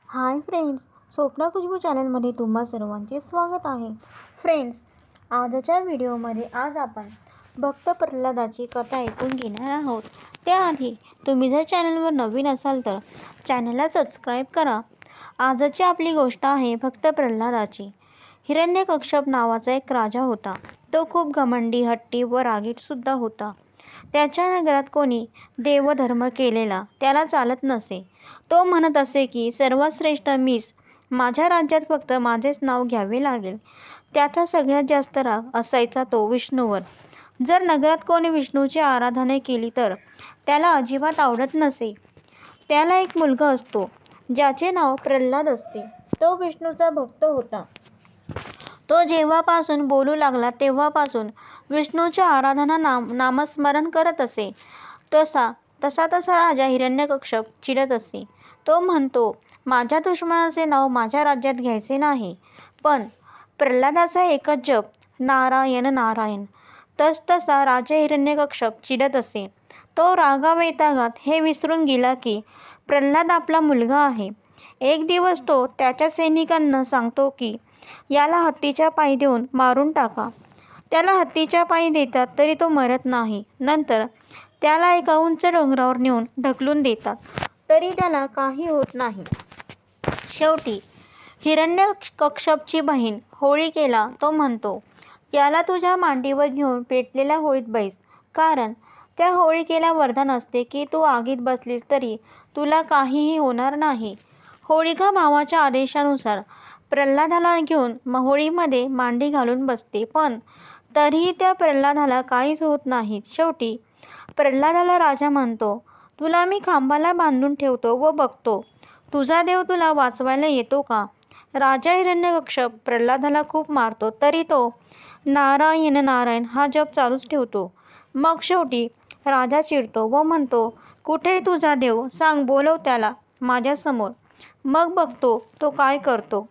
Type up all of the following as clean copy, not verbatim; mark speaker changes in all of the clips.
Speaker 1: Hi friends, Swapna Khushboo चॅनलमध्ये तुम्हा सर्वांचे स्वागत आहे. फ्रेंड्स, आजच्या व्हिडिओमध्ये आज आपण भक्त प्रल्हादाची कथा ऐकून घेणार आहोत. त्याआधी तुम्ही जर चॅनलवर नवीन असाल तर चॅनलला सबस्क्राईब करा. आजची आपली गोष्ट आहे भक्त प्रल्हादाची. हिरण्यकश्यप नावाचा एक राजा होता. तो खूप घमंडी, हट्टी व रागीटसुद्धा होता. त्याच्या नगरात कोणी देवधर्म केलेला त्याला चालत नसे. तो म्हणत असे की सर्वात श्रेष्ठ मीच, माझ्या राज्यात फक्त माझेच नाव घ्यावे लागेल. त्याचा सगळ्यात जास्त राग असायचा तो विष्णूवर. जर नगरात कोणी विष्णूची आराधना केली तर त्याला अजिबात आवडत नसे. त्याला एक मुलगा असतो ज्याचे नाव प्रल्हाद असते. तो विष्णूचा भक्त होता. तो जेव्हापासून बोलू लागला तेव्हापासून विष्णूच्या आराधना नामस्मरण करत असे. तसा राजा हिरण्यकश्यप चिडत असे. तो म्हणतो, माझ्या दुश्मनाचे नाव माझ्या राज्यात घ्यायचे नाही. पण प्रल्हादाचा एकच जप, नारायण नारायण. तसा राजा हिरण्यकश्यप चिडत असे. तो रागावैतागात हे विसरून गेला की प्रल्हाद आपला मुलगा आहे. एक दिवस तो त्याच्या सैनिकांना सांगतो की याला हत्तीच्या पायी देऊन मारून टाका. त्याला हत्तीच्या पायी देतात तरी तो मरत नाही. नंतर त्याला एका उंच डोंगरावर नेऊन ढकलून देतात तरी त्याला काही होत नाही. शेवटी हिरण्यकश्यपची बहीण होलिकेला तो म्हणतो, याला तुझ्या मांडीवर घेऊन पेटलेल्या होळीत बैस. कारण त्या होलिकेला वरदान असते की तू आगीत बसलीस तरी तुला काहीही होणार नाही. होलिका भावाच्या आदेशानुसार प्रल्हादाला घेऊन होळीमध्ये मांडी घालून बसते. पण तरीही त्या प्रल्हादाला काहीच होत नाही. शेवटी प्रल्हादाला राजा म्हणतो, तुला मी खांबाला बांधून ठेवतो व बघतो तुझा देव तुला वाचवायला येतो का. राजा हिरण्यकश्यप प्रल्हादाला खूप मारतो तरी तो नारायण नारायण हा जप चालूच ठेवतो. मग शेवटी राजा चिडतो व म्हणतो, कुठे तुझा देव, सांग, बोलव त्याला माझ्यासमोर. मग बघतो तो काय करतो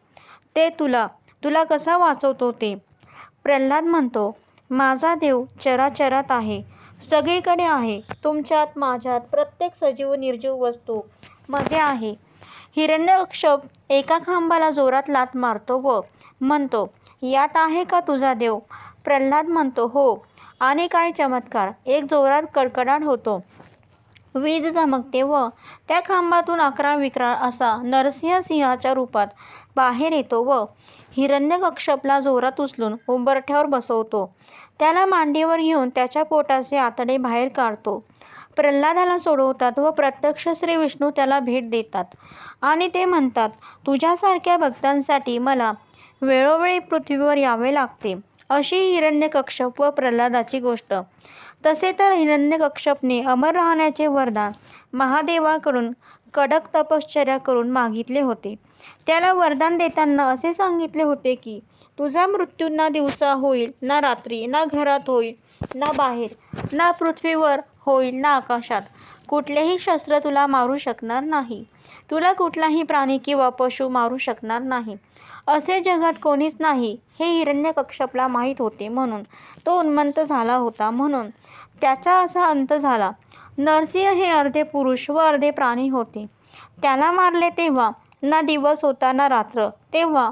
Speaker 1: ते, तुला कसा वाचवतो ते. प्रल्हाद म्हणतो, माझा देव चराचरात आहे, सगळीकडे आहे. तुमच्यात, माझ्यात, प्रत्येक सजीव निर्जीव वस्तू मध्ये आहे. हिरण्यकश्यप एका खांबाला जोरात लाथ मारतो व म्हणतो, यात आहे का तुझा देव. प्रल्हाद म्हणतो, हो. आणि काय चमत्कार. एक जोरात कडकडाट होतो. वीज चमकते व त्या खांबातून अकराविक्राळ असा नरसिंह सिंहाच्या रूपात बाहेर येतो व हिरण्यकश्यपला जोरात उचलून उंबरठ्यावर बसवतो. त्याला मांडीवर घेऊन त्याच्या पोटाचे आतडे बाहेर काढतो. प्रल्हादाला सोडवतात व प्रत्यक्ष श्री विष्णू त्याला भेट देतात आणि ते म्हणतात, तुझ्यासारख्या भक्तांसाठी मला वेळोवेळी पृथ्वीवर यावे लागते. अशी हिरण्यकश्यप व प्रल्हादाची गोष्ट. तसे तर हिरण्यकश्यपने अमर राहण्याचे वरदान महादेवाकडून कडक तपश्चर्या करून मागितले होते. त्याला वरदान देताना असे सांगितले होते की तुझा मृत्यू ना दिवसा होईल ना रात्री, ना घरात होईल ना बाहेर, ना पृथ्वीवर होईल ना आकाशात. कुठलेही शस्त्र तुला मारू शकणार नाही. तुला कुठलाही प्राणी किंवा पशु मारू शकणार नाही. असे जगात कोणीच नाही हे हिरण्यकश्यपला माहीत होते. म्हणून तो उन्मत्त झाला होता. म्हणून त्याचा असा अंत झाला. नरसिंह हे अर्धे पुरुष व अर्धे प्राणी होते. त्याला मारले तेव्हा ना दिवस होता ना रात्र. तेव्हा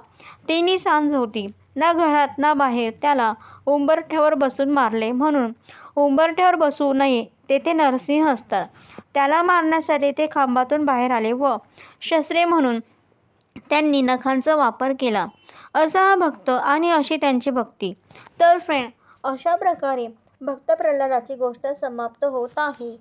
Speaker 1: तिन्ही सांज होती. ना घरात ना बाहेर. त्याला उंबरठ्यावर बसून मारले. म्हणून उंबरठ्यावर बसू नये, तेथे नरसिंह असतात. त्याला मारण्यासाठी ते खांबातून बाहेर आले व शस्त्रे म्हणून त्यांनी नखांचा वापर केला. असा हा भक्त आणि अशी त्यांची भक्ती. तर फ्रेंड, अशा प्रकारे भक्त प्रल्हादाची गोष्ट समाप्त होत आहे.